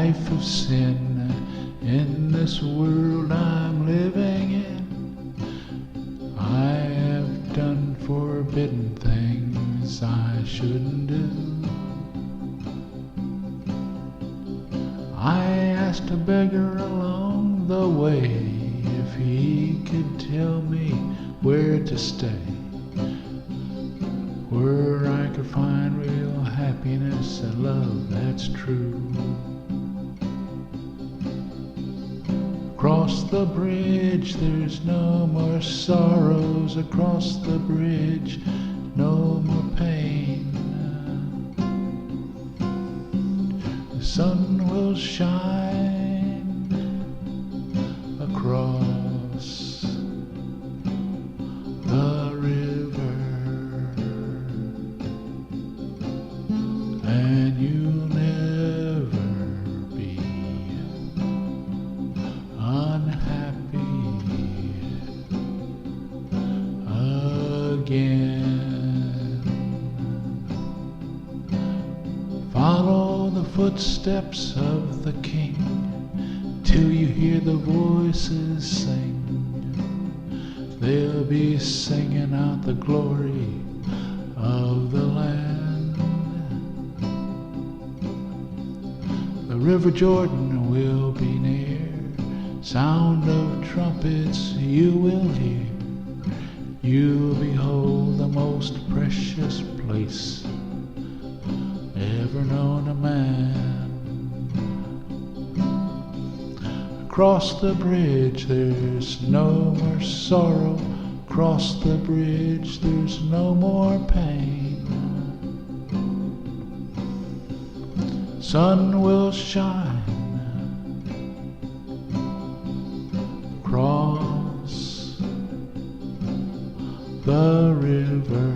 life of sin in this world I'm living in. I have done forbidden things I shouldn't do. I asked a beggar along the way if he could tell me where to stay, where I could find real happiness and love that's true. Across the bridge there's no more sorrows, across the bridge no more pain. The sun will shine across the river, and you'll never be unhappy again. Follow the footsteps of the King till you hear the voices sing. They'll be singing out the glory of the land. The River Jordan will be near, sound of trumpets you will hear. You'll behold the most precious place ever known to man. Across the bridge there's no more sorrow, across the bridge there's no more pain. Sun will shine across the river,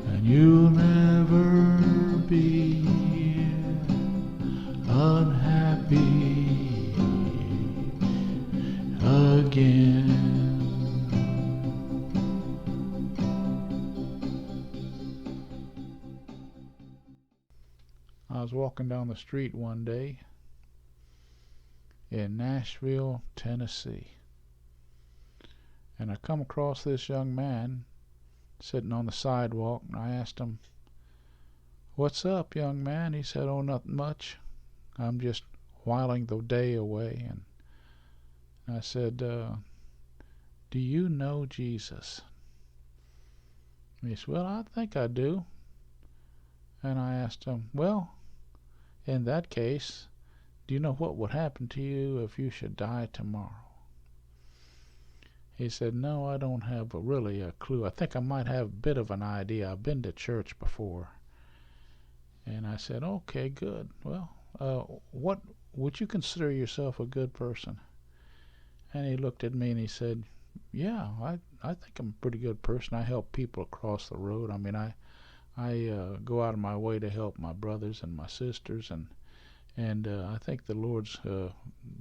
and you'll never be unhappy again. I was walking down the street one day in Nashville, Tennessee, and I come across this young man sitting on the sidewalk, and I asked him, "What's up, young man?" He said, "Oh, nothing much. I'm just whiling the day away." And I said, "Do you know Jesus?" And he said, "Well, I think I do." And I asked him, "Well, in that case, do you know what would happen to you if you should die tomorrow?" He said, "No, I don't have really a clue. I think I might have a bit of an idea. I've been to church before." And I said, "Okay, good. Well, what would you consider yourself a good person?" And he looked at me and he said, "Yeah, I think I'm a pretty good person. I help people across the road. I mean, I go out of my way to help my brothers and my sisters, and I think the Lord's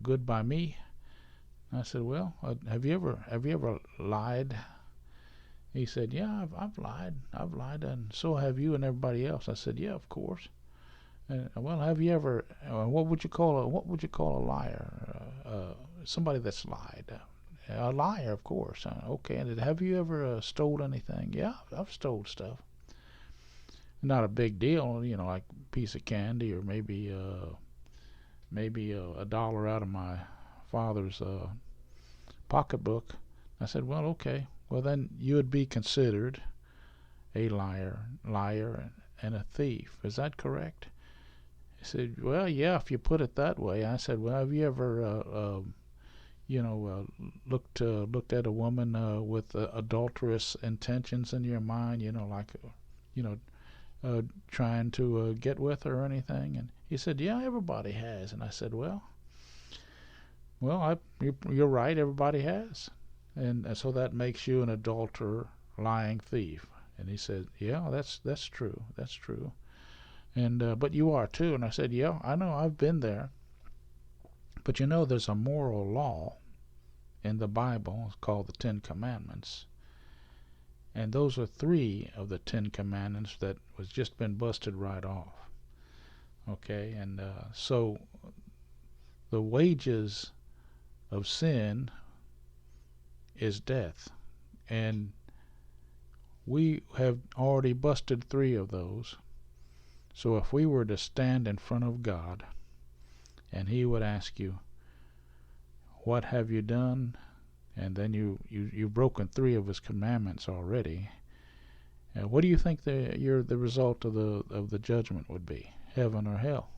good by me." I said, "Well, have you ever lied?" He said, "Yeah, I've lied, and so have you and everybody else." I said, "Yeah, of course." Well, have you ever? What would you call a liar? Somebody that's lied. A liar, of course. Okay. And have you ever stole anything? "Yeah, I've stole stuff. Not a big deal, like a piece of candy or maybe a dollar out of my father's pocketbook." I said, "Well, okay. Well, then you would be considered a liar, and a thief. Is that correct?" He said, "Well, yeah, if you put it that way." I said, "Well, have you ever, looked at a woman with adulterous intentions in your mind? Like, trying to get with her or anything?" And he said, "Yeah, everybody has." And I said, "Well, you're right. Everybody has, and so that makes you an adulterer, lying thief." And he said, "Yeah, that's true. That's true. And but you are too." And I said, "Yeah, I know. I've been there. But there's a moral law in the Bible. It's called the Ten Commandments. And those are 3 of the 10 commandments that was just been busted right off. Okay, and so the wages of sin is death. And we have already busted 3 of those. So if we were to stand in front of God and he would ask you, what have you done? And then you've broken 3 of his commandments already. What do you think the result of the judgment would be? Heaven or hell?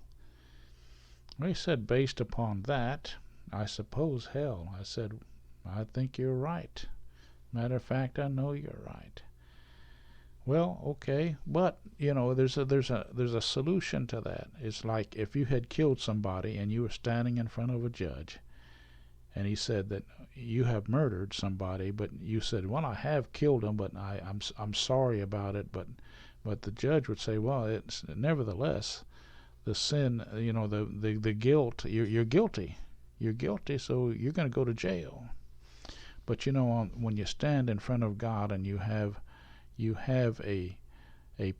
Well, he said, based upon that, I suppose hell. I said, I think you're right. Matter of fact, I know you're right. Well, okay, but there's a solution to that. It's like if you had killed somebody and you were standing in front of a judge, and he said that you have murdered somebody, but you said, well, I have killed him, but I'm sorry about it. But the judge would say, well, it's nevertheless the sin, the guilt. You're guilty. You're guilty, so you're going to go to jail. But when you stand in front of God and you have a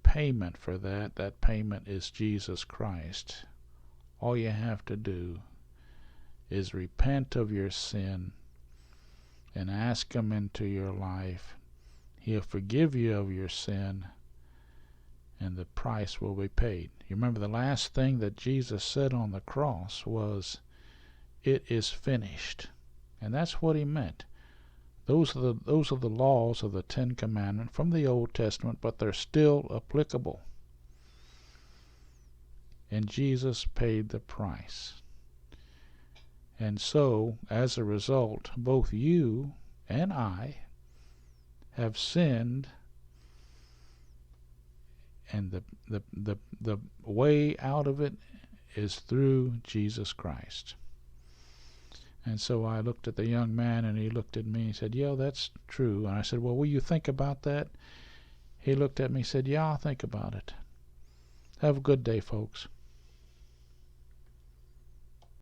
payment for that. That payment is Jesus Christ. All you have to do is repent of your sin and ask him into your life. He'll forgive you of your sin, and the price will be paid. You remember the last thing that Jesus said on the cross was, "It is finished." And that's what he meant. Those are the laws of the 10 Commandments from the Old Testament, but they're still applicable. And Jesus paid the price. And so, as a result, both you and I have sinned, and the way out of it is through Jesus Christ. And so I looked at the young man, and he looked at me and said, yeah, that's true. And I said, well, will you think about that? He looked at me and said, yeah, I'll think about it. Have a good day, folks.